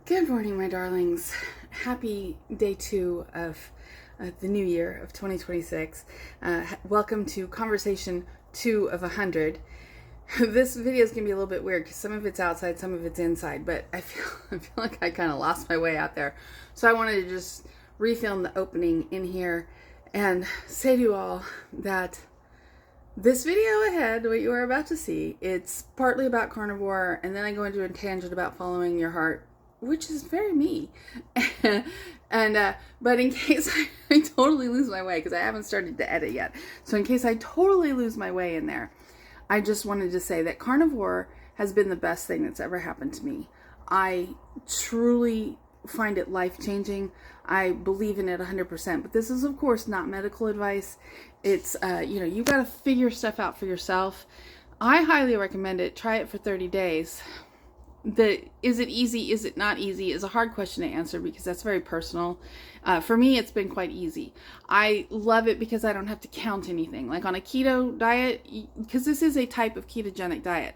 Good morning, my darlings. Happy day 2 of the new year of 2026. Welcome to conversation 2 of 100. This video is going to be a little bit weird because some of it's outside, some of it's inside, but I feel like I kind of lost my way out there. So I wanted to just refilm the opening in here and say to you all that this video ahead, what you are about to see, it's partly about carnivore, and then I go into a tangent about following your heart, which is very me. But in case I totally lose my way, because I haven't started to edit yet, so in case I totally lose my way in there, I just wanted to say that carnivore has been the best thing that's ever happened to me. I truly find it life-changing. I believe in it 100%, but this is of course not medical advice. It's you got to figure stuff out for yourself. I highly recommend it. Try it for 30 days. Is it easy, is it not easy, is a hard question to answer because that's very personal. For me, it's been quite easy. I love it because I don't have to count anything. Like on a keto diet, because this is a type of ketogenic diet.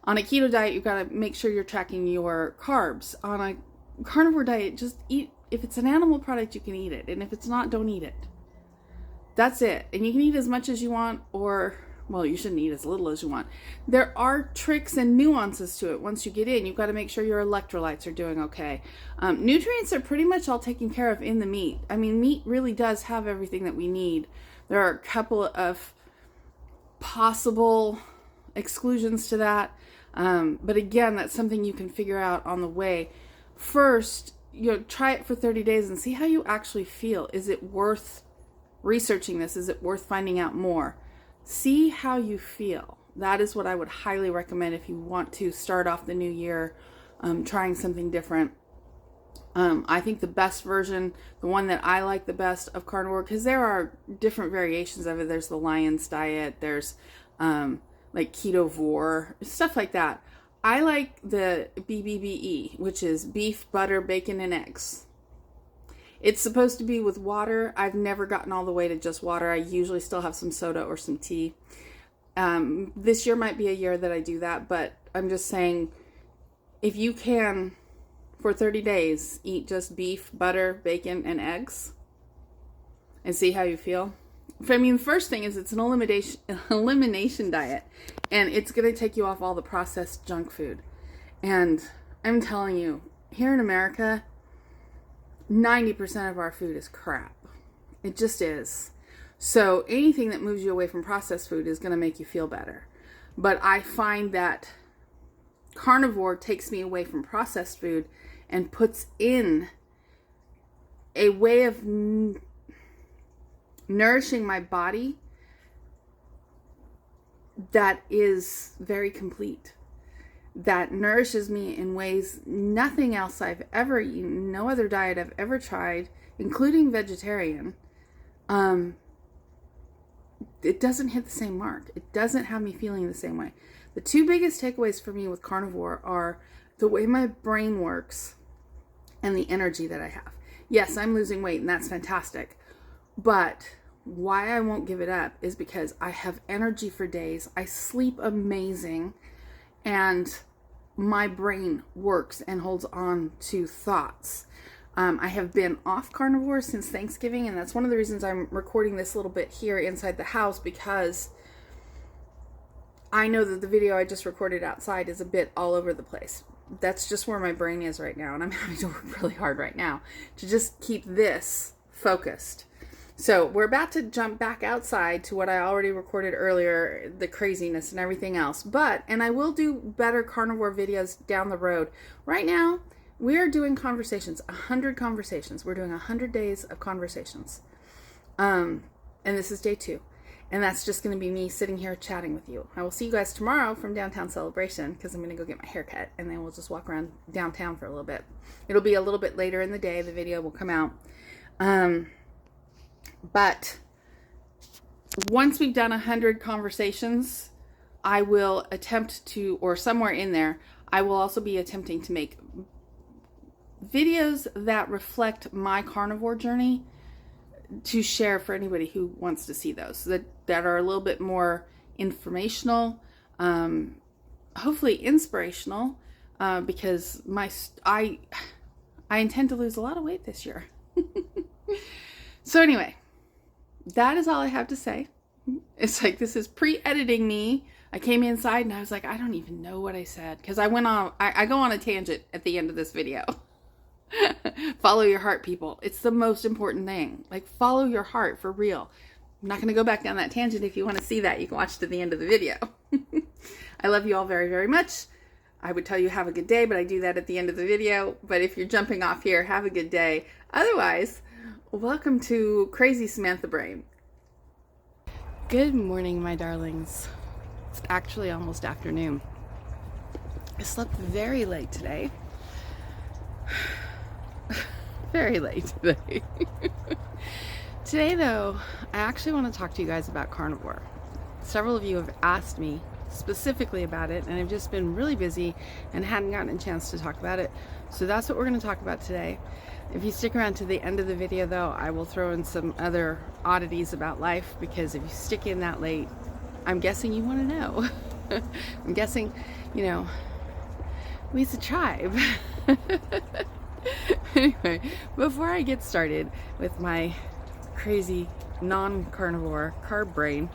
On a keto diet, you've got to make sure you're tracking your carbs. On a carnivore diet, just eat. If it's an animal product, you can eat it. And if it's not, don't eat it. That's it. And you can eat as much as you want, or well, you shouldn't eat as little as you want. There are tricks and nuances to it. Once you get in, you've got to make sure your electrolytes are doing okay. Nutrients are pretty much all taken care of in the meat. I mean, meat really does have everything that we need. There are a couple of possible exclusions to that. But again, that's something you can figure out on the way. First, try it for 30 days and see how you actually feel. Is it worth researching this? Is it worth finding out more? See how you feel. That is what I would highly recommend if you want to start off the new year trying something different. I think the best version, the one that I like the best of carnivore, because there are different variations of it. There's the Lion's Diet. There's like Ketovore, stuff like that. I like the BBBE, which is beef, butter, bacon, and eggs. It's supposed to be with water. I've never gotten all the way to just water. I usually still have some soda or some tea. This year might be a year that I do that, but I'm just saying, if you can, for 30 days, eat just beef, butter, bacon, and eggs, and see how you feel. I mean, the first thing is it's an elimination diet, and it's going to take you off all the processed junk food. And I'm telling you, here in America, 90% of our food is crap. It just is. So anything that moves you away from processed food is going to make you feel better. But I find that carnivore takes me away from processed food and puts in a way of nourishing my body that is very complete. That nourishes me in ways nothing else I've ever eaten, no other diet I've ever tried, including vegetarian. It doesn't hit the same mark. It doesn't have me feeling the same way. The two biggest takeaways for me with carnivore are the way my brain works and the energy that I have. Yes, I'm losing weight, and that's fantastic. But why I won't give it up is because I have energy for days. I sleep amazing, and my brain works and holds on to thoughts. I have been off carnivore since Thanksgiving, and that's one of the reasons I'm recording this little bit here inside the house, because I know that the video I just recorded outside is a bit all over the place. That's just where my brain is right now, and I'm having to work really hard right now to just keep this focused. So we're about to jump back outside to what I already recorded earlier, the craziness and everything else. And I will do better carnivore videos down the road. Right now, we are doing conversations, 100 conversations. We're doing 100 days of conversations. And this is day 2. And that's just going to be me sitting here chatting with you. I will see you guys tomorrow from Downtown Celebration, because I'm going to go get my hair cut, and then we'll just walk around downtown for a little bit. It'll be a little bit later in the day. The video will come out. But once we've done 100 conversations, I will attempt to, or somewhere in there, I will also be attempting to make videos that reflect my carnivore journey to share for anybody who wants to see those, that are a little bit more informational, hopefully inspirational, because I intend to lose a lot of weight this year. So anyway, that is all I have to say. It's like, this is pre-editing me. I came inside and I was like, I don't even know what I said. Because I go on a tangent at the end of this video. Follow your heart, people. It's the most important thing. Like, follow your heart for real. I'm not going to go back down that tangent. If you want to see that, you can watch to the end of the video. I love you all very, very much. I would tell you have a good day, but I do that at the end of the video. But if you're jumping off here, have a good day. Otherwise, welcome to Crazy Samantha Brain. Good morning, my darlings. It's actually almost afternoon. I slept very late today. Very late today. Today, though, I actually want to talk to you guys about carnivore. Several of you have asked me specifically about it, and I've just been really busy and hadn't gotten a chance to talk about it. So that's what we're going to talk about today. If you stick around to the end of the video, though, I will throw in some other oddities about life, because if you stick in that late, I'm guessing you want to know. I'm guessing, you know, we's a tribe. Anyway, before I get started with my crazy non-carnivore carb brain,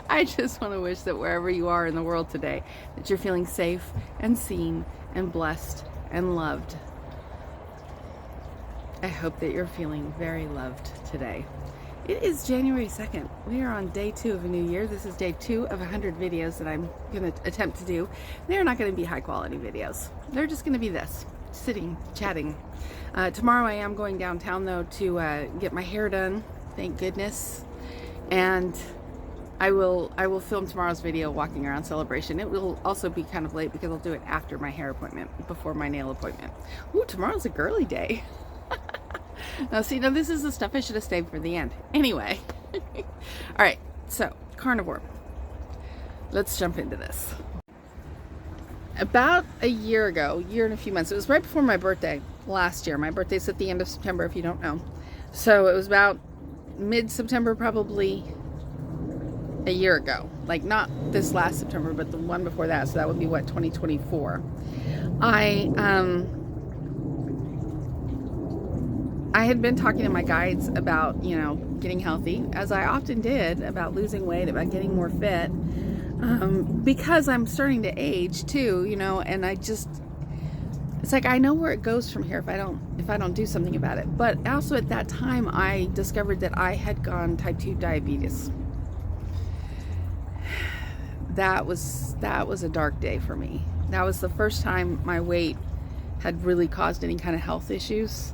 I just want to wish that wherever you are in the world today, that you're feeling safe and seen and blessed and loved. I hope that you're feeling very loved today. It is January 2nd. We are on day 2 of a new year. This is day 2 of 100 videos that I'm going to attempt to do. They're not going to be high quality videos. They're just going to be this, sitting, chatting. Tomorrow I am going downtown, though, to get my hair done. Thank goodness. And I will film tomorrow's video walking around Celebration. It will also be kind of late because I'll do it after my hair appointment, before my nail appointment. Ooh, tomorrow's a girly day. Now, see, now this is the stuff I should have saved for the end. Anyway. All right, so carnivore. Let's jump into this. About a year ago, year and a few months, it was right before my birthday last year. My birthday's at the end of September, if you don't know. So it was about mid-September, probably a year ago. Like, not this last September, but the one before that. So that would be, what, 2024. I had been talking to my guides about, you know, getting healthy, as I often did, about losing weight, about getting more fit, because I'm starting to age too, you know, and it's like, I know where it goes from here if I don't do something about it. But also at that time, I discovered that I had gone type 2 diabetes. That was a dark day for me. That was the first time my weight had really caused any kind of health issues.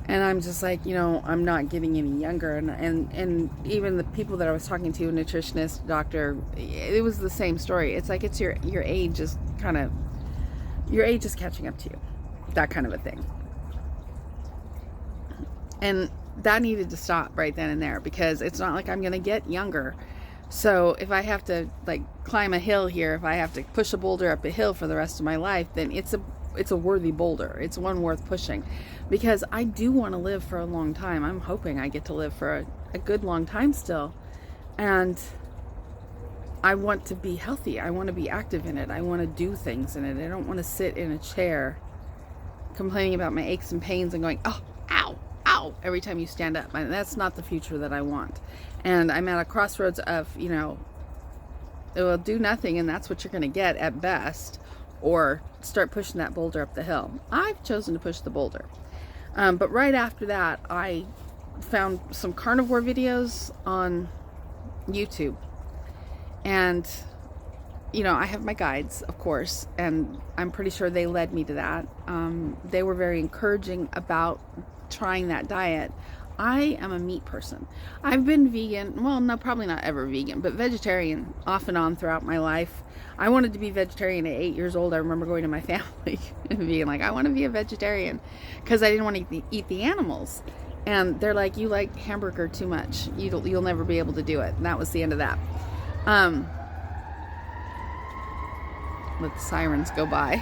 And I'm just like, you know, I'm not getting any younger. And even the people that I was talking to, a nutritionist, doctor, it was the same story. It's like, it's your age is catching up to you. That kind of a thing. And that needed to stop right then and there, because it's not like I'm going to get younger. So if I have to, like, climb a hill here, if I have to push a boulder up a hill for the rest of my life, then it's a worthy boulder. It's one worth pushing, because I do want to live for a long time. I'm hoping I get to live for a good long time still. And I want to be healthy. I want to be active in it. I want to do things in it. I don't want to sit in a chair complaining about my aches and pains and going, oh, ow, ow, every time you stand up. And that's not the future that I want. And I'm at a crossroads of, you know, it will do nothing, and that's what you're going to get at best, or start pushing that boulder up the hill. I've chosen to push the boulder. But right after that, I found some carnivore videos on YouTube. And, you know, I have my guides, of course, and I'm pretty sure they led me to that. They were very encouraging about trying that diet. I am a meat person. I've been vegan, well, no, probably not ever vegan, but vegetarian off and on throughout my life. I wanted to be vegetarian at 8 years old. I remember going to my family and being like, I want to be a vegetarian, because I didn't want to eat the animals. And they're like, you like hamburger too much. You'll never be able to do it. And that was the end of that. Let the sirens go by.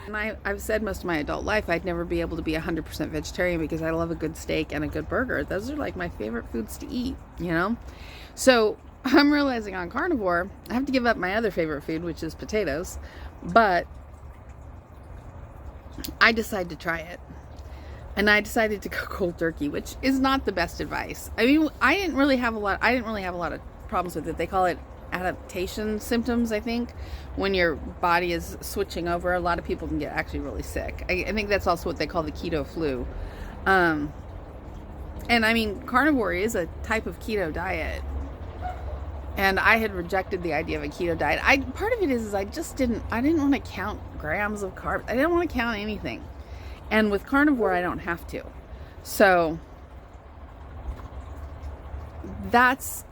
And I've said most of my adult life I'd never be able to be 100% vegetarian, because I love a good steak and a good burger. Those are like my favorite foods to eat, you know? So I'm realizing on carnivore, I have to give up my other favorite food, which is potatoes, but I decided to try it. And I decided to go cold turkey, which is not the best advice. I mean, I didn't really have a lot of problems with it. They call it adaptation symptoms, I think, when your body is switching over. A lot of people can get actually really sick. I think that's also what they call the keto flu. And I mean, carnivore is a type of keto diet. And I had rejected the idea of a keto diet. Part of it is I didn't want to count grams of carbs. I didn't want to count anything. And with carnivore, I don't have to. So that's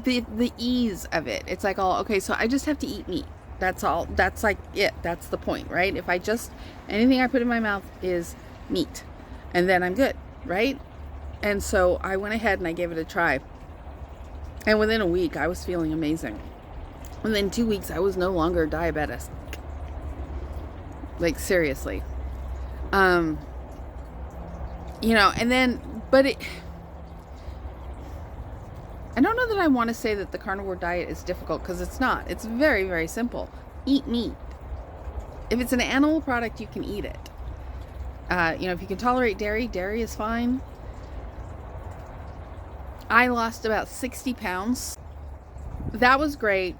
the ease of it. It's like, oh, okay, so I just have to eat meat. That's all. That's like it. That's the point, right? If anything I put in my mouth is meat, and then I'm good, right? And so I went ahead and I gave it a try. And within a week, I was feeling amazing. Within 2 weeks, I was no longer diabetic. Like, seriously. And then, but I don't know that I want to say that the carnivore diet is difficult, because it's not. It's very, very simple. Eat meat. If it's an animal product, you can eat it. If you can tolerate dairy, dairy is fine. I lost about 60 pounds. That was great.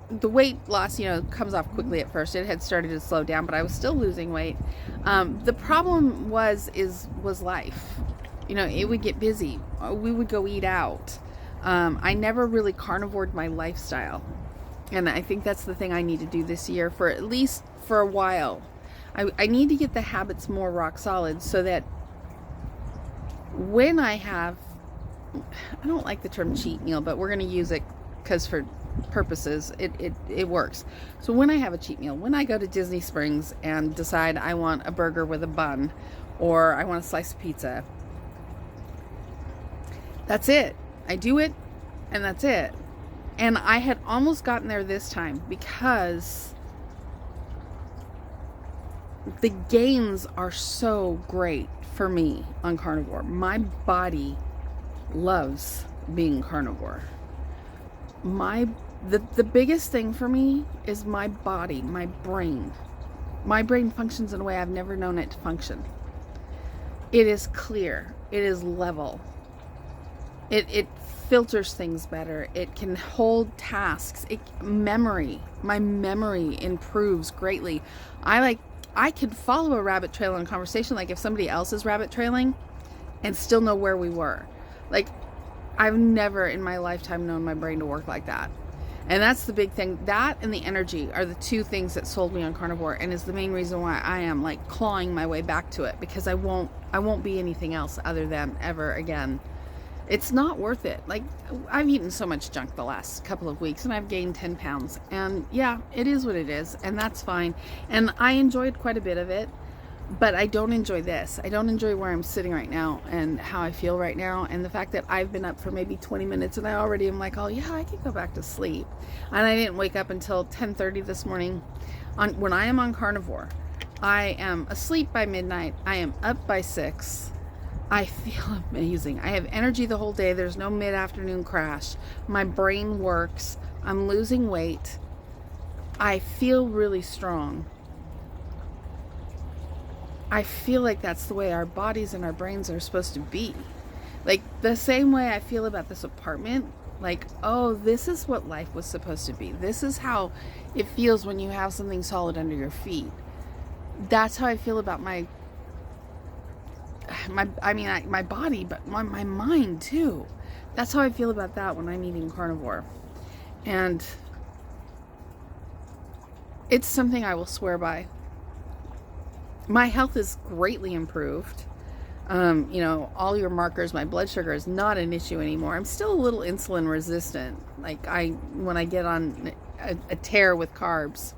The weight loss, comes off quickly at first. It had started to slow down, but I was still losing weight. The problem was life. It would get busy. We would go eat out. I never really carnivored my lifestyle. And I think that's the thing I need to do this year, for at least for a while. I need to get the habits more rock solid, so that when I don't like the term cheat meal, but we're going to use it because for purposes it works. So when I have a cheat meal, when I go to Disney Springs and decide I want a burger with a bun, or I want a slice of pizza, that's it. I do it, and that's it. And I had almost gotten there this time, because the gains are so great for me on carnivore. My body loves being carnivore. The biggest thing for me is my body, my brain. My brain functions in a way I've never known it to function. It is clear. It is level. It filters things better. It can hold tasks. My memory improves greatly. I could follow a rabbit trail in a conversation, like if somebody else is rabbit trailing, and still know where we were. Like, I've never in my lifetime known my brain to work like that. And that's the big thing. That and the energy are the two things that sold me on carnivore, and is the main reason why I am like clawing my way back to it, because I won't be anything else other than ever again. It's not worth it. Like, I've eaten so much junk the last couple of weeks, and I've gained 10 pounds. And yeah, it is what it is, and that's fine. And I enjoyed quite a bit of it. But I don't enjoy this. I don't enjoy where I'm sitting right now and how I feel right now. And the fact that I've been up for maybe 20 minutes and I already am like, oh yeah, I could go back to sleep. And I didn't wake up until 10:30 this morning. When I am on carnivore, I am asleep by midnight. I am up by 6. I feel amazing. I have energy the whole day. There's no mid-afternoon crash. My brain works. I'm losing weight. I feel really strong. I feel like that's the way our bodies and our brains are supposed to be. Like, the same way I feel about this apartment. Like, oh, this is what life was supposed to be. This is how it feels when you have something solid under your feet. That's how I feel about my body, but my mind too. That's how I feel about that when I'm eating carnivore. And it's something I will swear by. My health is greatly improved. All your markers, my blood sugar is not an issue anymore. I'm still a little insulin resistant. Like, when I get on a tear with carbs,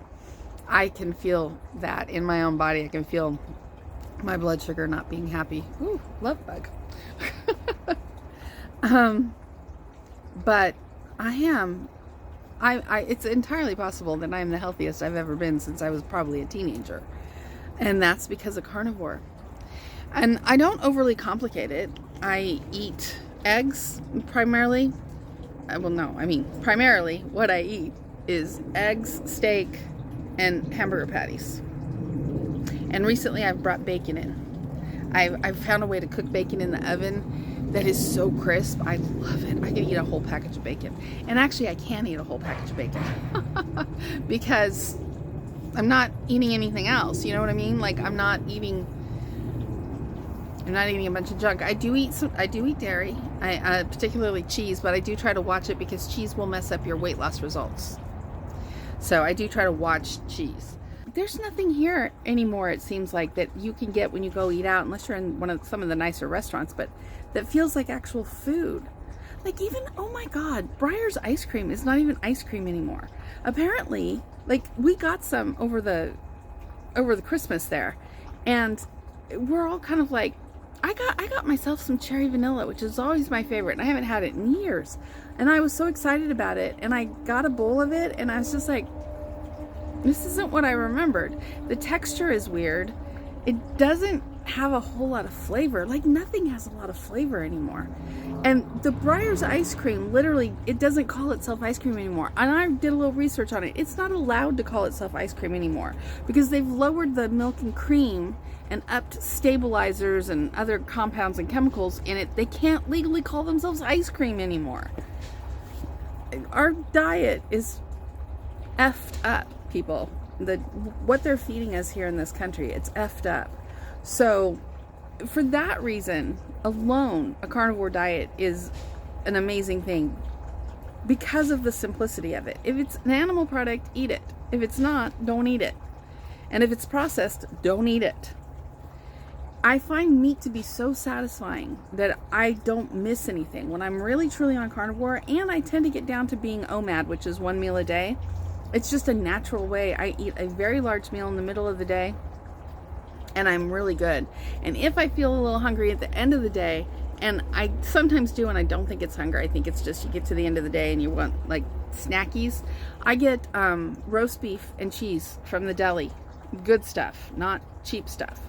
I can feel that in my own body. I can feel my blood sugar not being happy. Ooh, love bug. But it's entirely possible that I'm the healthiest I've ever been since I was probably a teenager. And that's because of carnivore. And I don't overly complicate it. I eat eggs primarily. well, no, I mean, primarily what I eat is eggs, steak, and hamburger patties. And recently I've brought bacon in. I've found a way to cook bacon in the oven that is so crisp. I love it. I can eat a whole package of bacon. And actually I can eat a whole package of bacon because I'm not eating anything else. You know what I mean? Like I'm not eating a bunch of junk. I do eat dairy, particularly cheese, but I do try to watch it because cheese will mess up your weight loss results. So I do try to watch cheese. There's nothing here anymore, it seems like, that you can get when you go eat out, unless you're in some of the nicer restaurants, but that feels like actual food. Like even, oh my God, Breyer's ice cream is not even ice cream anymore. Apparently, like we got some over the Christmas there, and we're all kind of like, I got myself some cherry vanilla, which is always my favorite, and I haven't had it in years. And I was so excited about it, and I got a bowl of it, and I was just like, this isn't what I remembered. The texture is weird. It doesn't have a whole lot of flavor. Like nothing has a lot of flavor anymore. And the Breyer's ice cream, literally, it doesn't call itself ice cream anymore. And I did a little research on it. It's not allowed to call itself ice cream anymore because they've lowered the milk and cream and upped stabilizers and other compounds and chemicals in it. They can't legally call themselves ice cream anymore. Our diet is effed up, people. What they're feeding us here in this country, it's effed up. So for that reason alone, a carnivore diet is an amazing thing because of the simplicity of it. If it's an animal product, eat it. If it's not, don't eat it. And if it's processed, don't eat it. I find meat to be so satisfying that I don't miss anything when I'm really truly on carnivore, and I tend to get down to being OMAD, which is 1 meal a day. It's just a natural way. I eat a very large meal in the middle of the day, and I'm really good. And if I feel a little hungry at the end of the day, and I sometimes do, and I don't think it's hunger, I think it's just you get to the end of the day and you want like snackies, I get roast beef and cheese from the deli. Good stuff, not cheap stuff,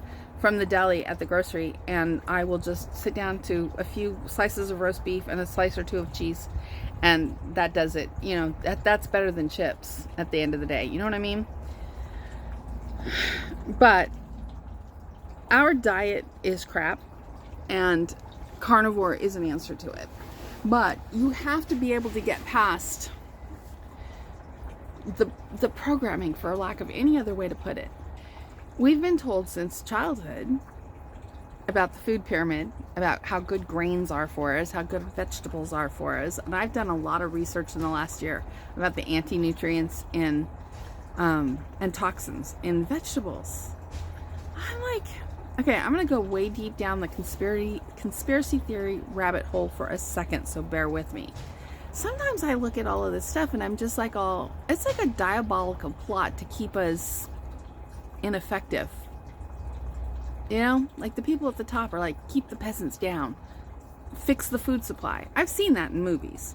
from the deli at the grocery, and I will just sit down to a few slices of roast beef and a slice or two of cheese, and that does it. You know, that's better than chips at the end of the day. You know what I mean? But our diet is crap, and carnivore is an answer to it. But you have to be able to get past the programming, for lack of any other way to put it. We've been told since childhood about the food pyramid, about how good grains are for us, how good vegetables are for us. And I've done a lot of research in the last year about the anti-nutrients in and toxins in vegetables. I'm like, okay, I'm going to go way deep down the conspiracy theory rabbit hole for a second, so bear with me. Sometimes I look at all of this stuff and I'm just like, it's like a diabolical plot to keep us ineffective. You know, like the people at the top are like, keep the peasants down, fix the food supply. I've seen that in movies,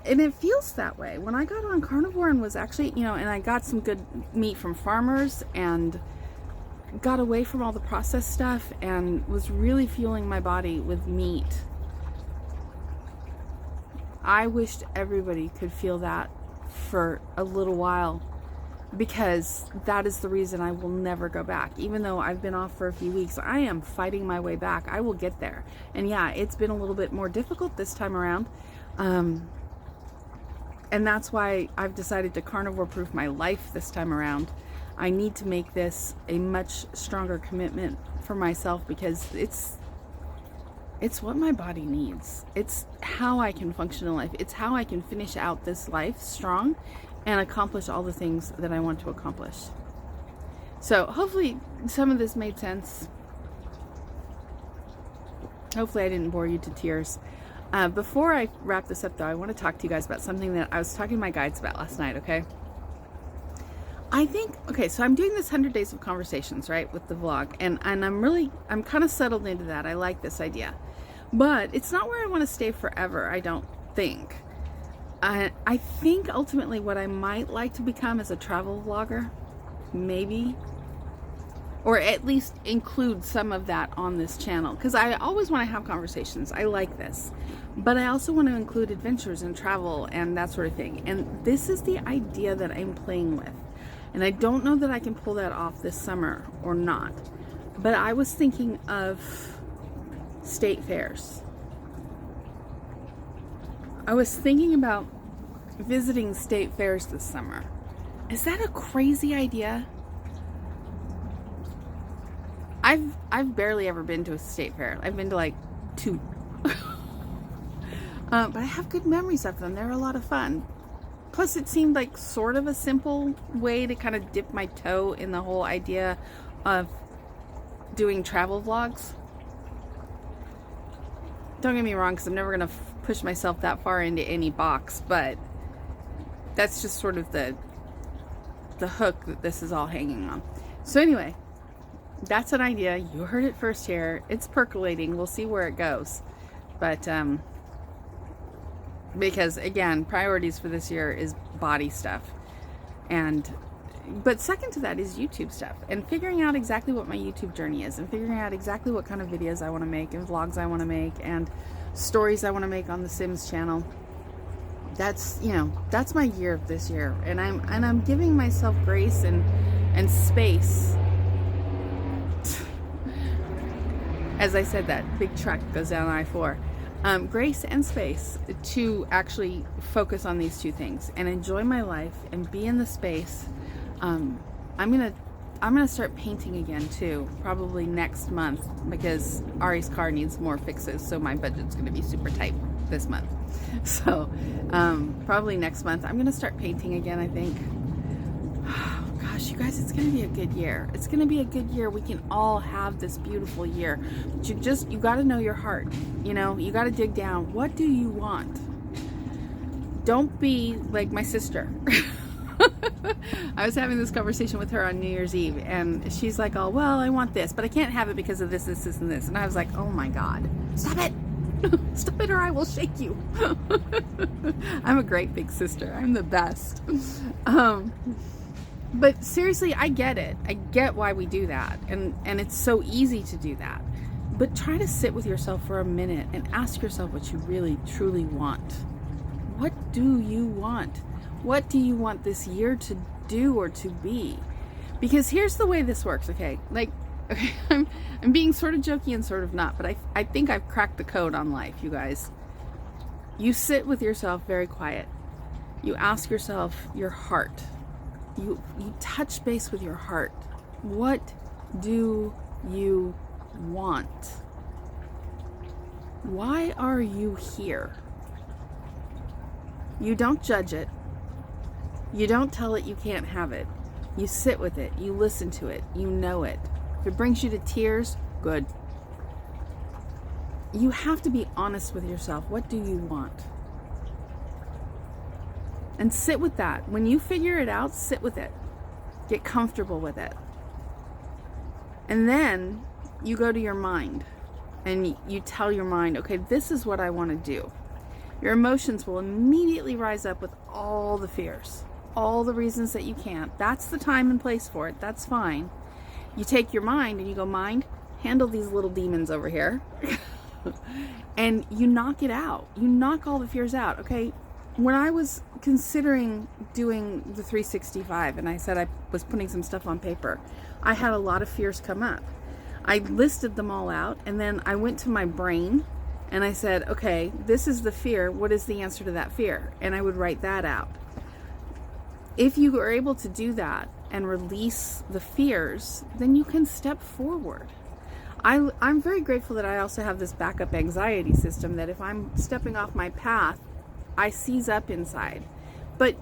and it feels that way. When I got on carnivore and was actually, you know, and I got some good meat from farmers and got away from all the processed stuff and was really fueling my body with meat, I wished everybody could feel that for a little while, because that is the reason I will never go back. Even though I've been off for a few weeks, I am fighting my way back. I will get there. And yeah, it's been a little bit more difficult this time around. And that's why I've decided to carnivore proof my life this time around. I need to make this a much stronger commitment for myself, because it's what my body needs. It's how I can function in life. It's how I can finish out this life strong and accomplish all the things that I want to accomplish. So hopefully some of this made sense. Hopefully I didn't bore you to tears. Before I wrap this up though, I want to talk to you guys about something that I was talking to my guides about last night, okay? So I'm doing this 100 Days of Conversations, right, with the vlog, and I'm kind of settled into that. I like this idea, but it's not where I want to stay forever, I don't think. I think ultimately what I might like to become is a travel vlogger, maybe, or at least include some of that on this channel, because I always want to have conversations. I like this, but I also want to include adventures and travel and that sort of thing. And this is the idea that I'm playing with, and I don't know that I can pull that off this summer or not, but I was thinking of state fairs. I was thinking about visiting state fairs this summer. Is that a crazy idea? I've barely ever been to a state fair. I've been to like 2. But I have good memories of them. They're a lot of fun. Plus it seemed like sort of a simple way to kind of dip my toe in the whole idea of doing travel vlogs. Don't get me wrong, because I'm never going to push myself that far into any box, but that's just sort of the hook that this is all hanging on. So anyway, that's an idea. You heard it first here. It's percolating. We'll see where it goes. But because again, priorities for this year is body stuff, but second to that is YouTube stuff, and figuring out exactly what my YouTube journey is, and figuring out exactly what kind of videos I want to make, and vlogs I want to make, and stories I want to make on the Sims channel. That's, you know, that's my year this year, and I'm giving myself grace and space. As I said, that big truck goes down I-4. Grace and space to actually focus on these two things and enjoy my life and be in the space. I'm gonna start painting again too, probably next month, because Ari's car needs more fixes, so my budget's gonna be super tight this month. So probably next month I'm gonna start painting again, I think. Oh, gosh, you guys, it's gonna be a good year. It's gonna be a good year. We can all have this beautiful year, but you got to know your heart. You know, you got to dig down. What do you want? Don't be like my sister. I was having this conversation with her on New Year's Eve, and she's like, oh, well, I want this, but I can't have it because of this, this, this, and this. And I was like, oh my God, stop it. Stop it or I will shake you. I'm a great big sister. I'm the best. But seriously, I get it. I get why we do that. And it's so easy to do that. But try to sit with yourself for a minute and ask yourself what you really, truly want. What do you want? What do you want this year to do or to be? Because here's the way this works, okay? Like, okay, I'm being sort of jokey and sort of not, but I think I've cracked the code on life, you guys. You sit with yourself very quiet. You ask yourself your heart. You touch base with your heart. What do you want? Why are you here? You don't judge it. You don't tell it you can't have it. You sit with it. You listen to it. You know it. If it brings you to tears, good. You have to be honest with yourself. What do you want? And sit with that. When you figure it out, sit with it. Get comfortable with it. And then you go to your mind and you tell your mind, okay, this is what I want to do. Your emotions will immediately rise up with all the fears, all the reasons that you can't. That's the time and place for it. That's fine. You take your mind and you go, mind, handle these little demons over here. And you knock it out. You knock all the fears out, okay? When I was considering doing the 365 and I said I was putting some stuff on paper, I had a lot of fears come up. I listed them all out, and then I went to my brain and I said, okay, this is the fear. What is the answer to that fear? And I would write that out. If you are able to do that and release the fears, then you can step forward. I'm very grateful that I also have this backup anxiety system, that if I'm stepping off my path, I seize up inside. But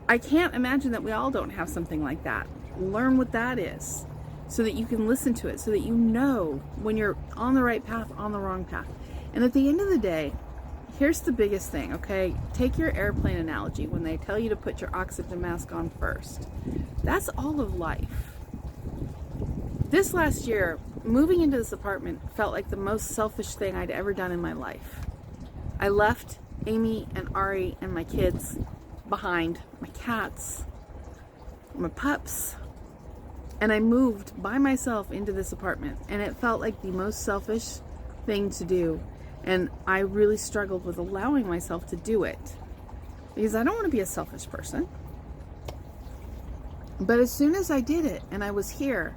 I can't imagine that we all don't have something like that. Learn what that is so that you can listen to it, so that you know when you're on the right path, on the wrong path. And at the end of the day, here's the biggest thing, okay? Take your airplane analogy when they tell you to put your oxygen mask on first. That's all of life. This last year, moving into this apartment felt like the most selfish thing I'd ever done in my life. I left Amy and Ari and my kids behind, my cats, my pups, And I moved by myself into this apartment, and it felt like the most selfish thing to do. And I really struggled with allowing myself to do it because I don't want to be a selfish person. But as soon as I did it and I was here,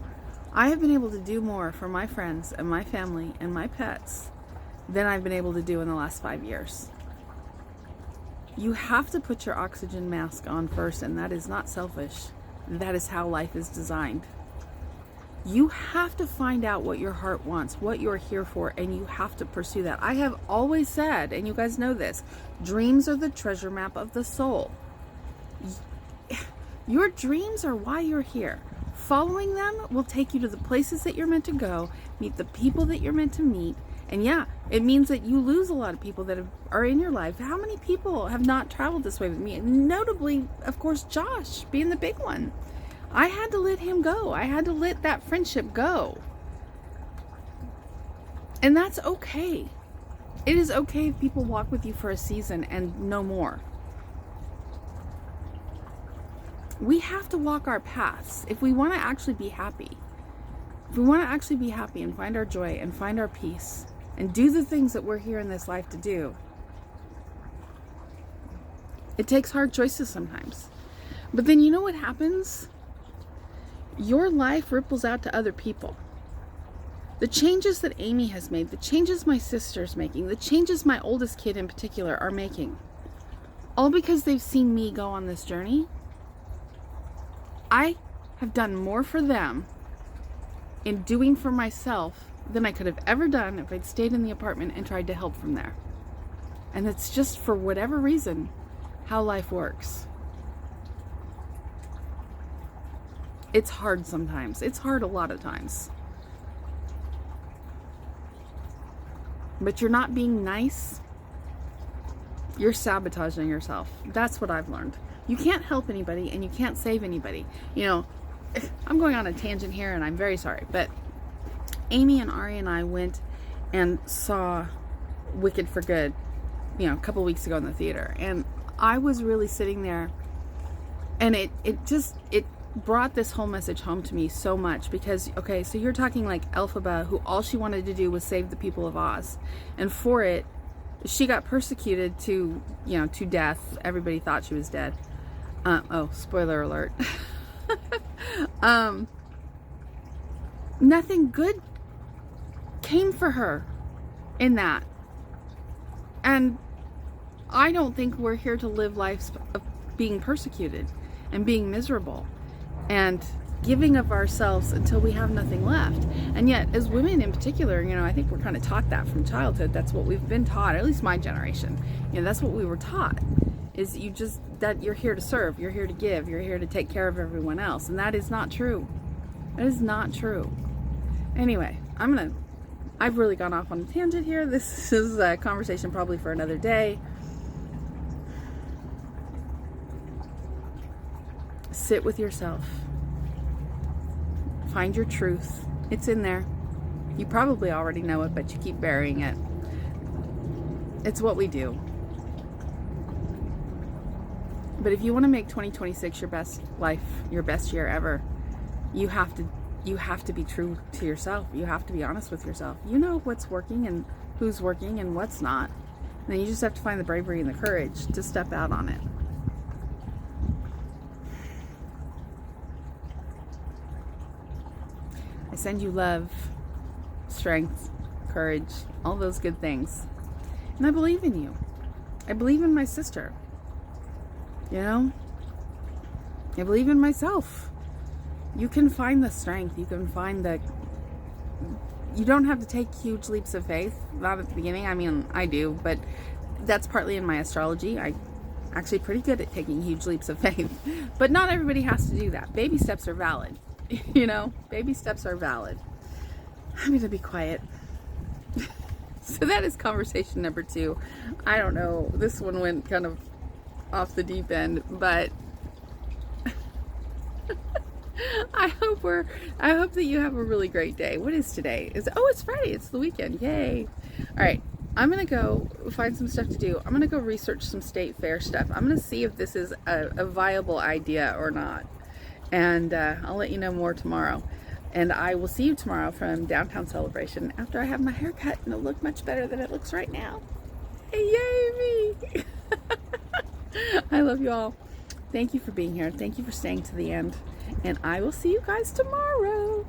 I have been able to do more for my friends and my family and my pets than I've been able to do in the last 5 years. You have to put your oxygen mask on first, and that is not selfish. That is how life is designed. You have to find out what your heart wants, what you're here for, and you have to pursue that. I have always said, and you guys know this, dreams are the treasure map of the soul. Your dreams are why you're here. Following them will take you to the places that you're meant to go, meet the people that you're meant to meet. And yeah, it means that you lose a lot of people that are in your life. How many people have not traveled this way with me? Notably, of course, Josh being the big one. I had to let him go. I had to let that friendship go. And that's okay. It is okay if people walk with you for a season and no more. We have to walk our paths if we want to actually be happy. If we want to actually be happy and find our joy and find our peace and do the things that we're here in this life to do, it takes hard choices sometimes. But then you know what happens? Your life ripples out to other people. The changes that Amy has made, the changes my sister's making, the changes my oldest kid in particular are making, all because they've seen me go on this journey. I have done more for them in doing for myself than I could have ever done if I'd stayed in the apartment and tried to help from there. And it's just, for whatever reason, how life works. It's hard sometimes. It's hard a lot of times. But you're not being nice. You're sabotaging yourself. That's what I've learned. You can't help anybody and you can't save anybody. You know, I'm going on a tangent here and I'm very sorry, but Amy and Ari and I went and saw Wicked for Good, a couple weeks ago in the theater. And I was really sitting there, and it brought this whole message home to me so much, because, okay, so you're talking like Elphaba, who all she wanted to do was save the people of Oz. And for it, she got persecuted to death. Everybody thought she was dead. Spoiler alert. Nothing good came for her in that. And I don't think we're here to live lives of being persecuted and being miserable and giving of ourselves until we have nothing left. And yet, as women in particular, I think we're kind of taught that from childhood. That's what we've been taught, at least my generation. That's what we were taught, is that you're here to serve, you're here to give, you're here to take care of everyone else. And that is not true. That is not true. Anyway, I've really gone off on a tangent here. This is a conversation probably for another day. Sit with yourself. Find your truth. It's in there. You probably already know it, but you keep burying it. It's what we do. But if you want to make 2026 your best life, your best year ever, you have to be true to yourself. You have to be honest with yourself. You know what's working and who's working and what's not. And then you just have to find the bravery and the courage to step out on it. I send you love, strength, courage, all those good things. And I believe in you. I believe in my sister. I believe in myself. You can find the strength. You can find you don't have to take huge leaps of faith. Not at the beginning. I mean, I do, but that's partly in my astrology. I'm actually pretty good at taking huge leaps of faith. But not everybody has to do that. Baby steps are valid. Baby steps are valid. I'm going to be quiet. So that is conversation number 2. I don't know. This one went kind of off the deep end, but I hope that you have a really great day. What is today? It's Friday. It's the weekend. Yay. All right. I'm going to go find some stuff to do. I'm going to go research some state fair stuff. I'm going to see if this is a viable idea or not. And I'll let you know more tomorrow. And I will see you tomorrow from Downtown Celebration after I have my hair cut and it'll look much better than it looks right now. Yay me! I love you all. Thank you for being here. Thank you for staying to the end. And I will see you guys tomorrow.